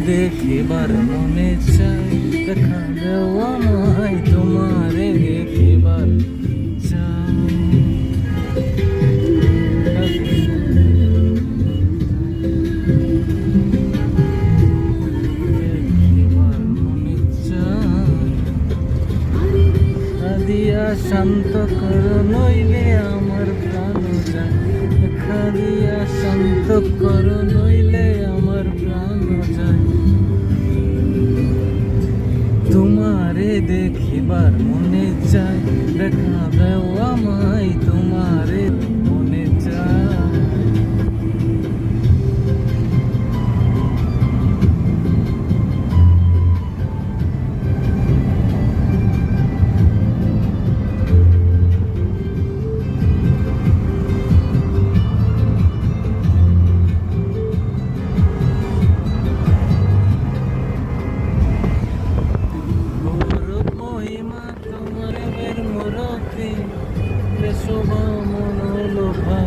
দেখিবার মনে চাই, দেখা দেও আমায় তোমারে দেখিবার চাই। দেখিবার মনে চাই, দিয়া শান্ত কর নইলে আমার প্রাণ যায়। দেখা দিয়া শান্ত কর নইলে আমার প্রাণ যায়। তোমারে দেখিবার মনে চাই, দেখা দেও আমায় তোমারে মনে চাই। মহিমা তোমার মূরতি, শোভা মনোলোভা।